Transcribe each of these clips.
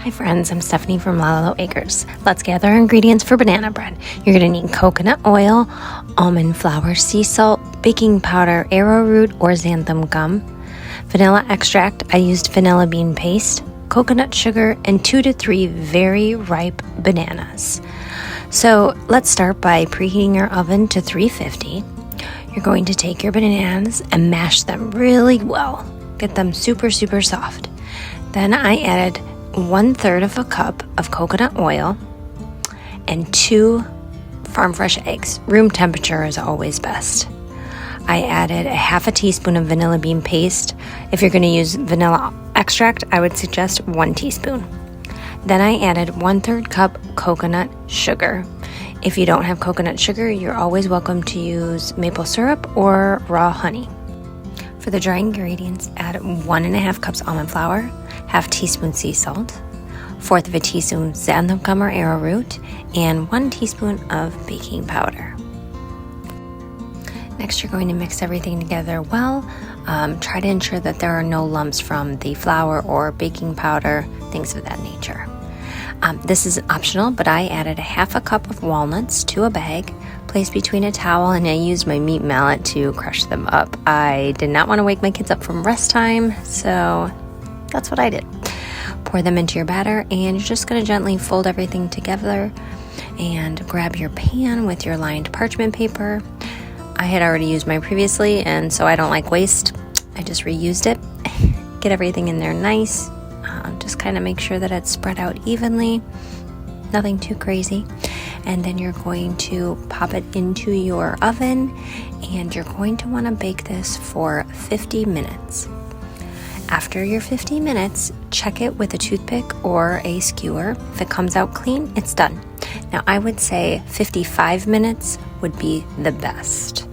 Hi friends, I'm Stephanie from Lalalo Acres. Let's gather our ingredients for banana bread. You're going to need coconut oil, almond flour, sea salt, baking powder, arrowroot or xanthan gum, vanilla extract. I used vanilla bean paste, coconut sugar, and 2 to 3 very ripe bananas. So let's start by preheating your oven to 350. You're going to take your bananas and mash them really well. Get them super soft. Then I added 1/3 of a cup of coconut oil and 2 farm fresh eggs. Room temperature is always best. I added a half a teaspoon of vanilla bean paste. If you're going to use vanilla extract, I would suggest 1 teaspoon. Then I added 1/3 cup coconut sugar. If you don't have coconut sugar, you're always welcome to use maple syrup or raw honey. For the dry ingredients, add 1.5 cups almond flour, half teaspoon sea salt, 1/4 of a teaspoon xanthan gum or arrowroot, and 1 teaspoon of baking powder. Next, you're going to mix everything together well. Try to ensure that there are no lumps from the flour or baking powder, things of that nature. This is optional, but I added a half a cup of walnuts to a bag, placed between a towel, and I used my meat mallet to crush them up. I did not want to wake my kids up from rest time, so that's what I did. Pour them into your batter, and you're just going to gently fold everything together and grab your pan with your lined parchment paper. I had already used mine previously, and so I don't like waste. I just reused it. Get everything in there nice. Just kind of make sure that it's spread out evenly, nothing too crazy. And then you're going to pop it into your oven, and you're going to want to bake this for 50 minutes. After your 50 minutes, check it with a toothpick or a skewer. If it comes out clean, it's done. Now I would say 55 minutes would be the best.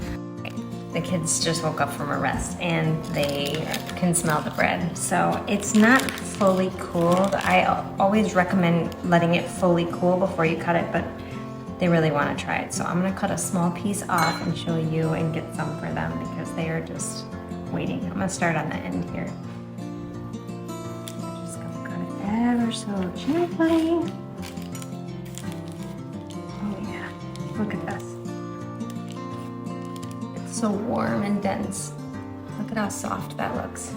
The kids just woke up from a rest and they can smell the bread. So it's not fully cooled. I always recommend letting it fully cool before you cut it, but they really want to try it. So I'm going to cut a small piece off and show you and get some for them because they are just waiting. I'm going to start on the end here. I'm just going to cut it ever so gently. Oh yeah, look at this. So warm and dense. Look at how soft that looks.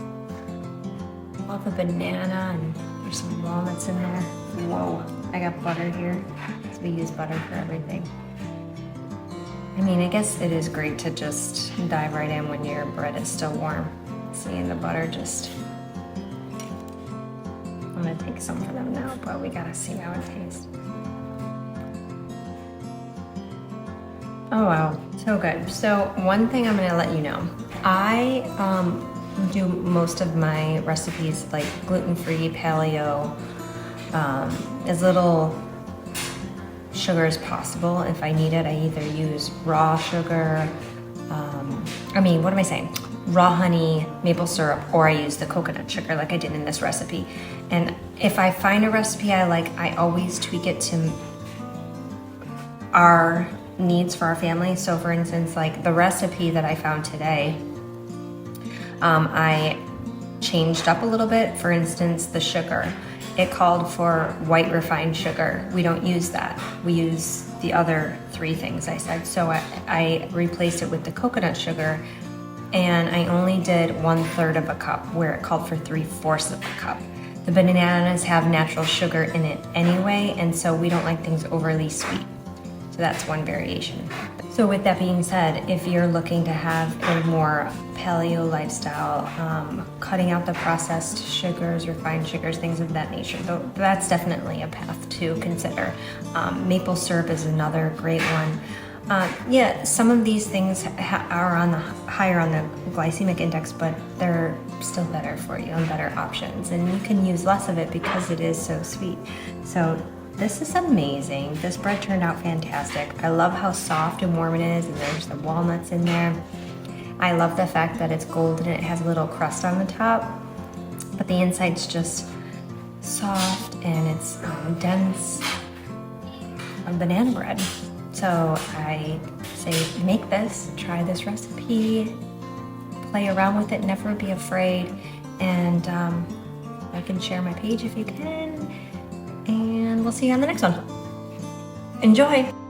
All the banana, and there's some walnuts in there. Whoa, I got butter here. So we use butter for everything. I mean, I guess it is great to just dive right in when your bread is still warm. Seeing the butter just... I'm gonna take some for them now, but we gotta see how it tastes. Oh wow, so good. So one thing I'm gonna let you know, I do most of my recipes like gluten-free, paleo, as little sugar as possible. If I need it, I either use raw sugar, raw honey, maple syrup, or I use the coconut sugar like I did in this recipe. And if I find a recipe I like, I always tweak it to our needs for our family. So for instance, like the recipe that I found today, I changed up a little bit. For instance, the sugar, it called for white refined sugar. We don't use that. We use the other 3 things I said. So I replaced it with the coconut sugar, and I only did 1/3 of a cup where it called for 3/4 of a cup. The bananas have natural sugar in it anyway, and so we don't like things overly sweet. So that's one variation. So with that being said, if you're looking to have a more paleo lifestyle, cutting out the processed sugars, refined sugars, things of that nature, that's definitely a path to consider. Maple syrup is another great one. Yeah, some of these things are higher on the glycemic index, but they're still better for you and better options. And you can use less of it because it is so sweet. So this is amazing. This bread turned out fantastic. I love how soft and warm it is, and there's the walnuts in there. I love the fact that it's golden and it has a little crust on the top, but the inside's just soft and it's dense banana bread. So I say make this, try this recipe, play around with it, never be afraid, and I can share my page if you can. and we'll see you on the next one. Enjoy!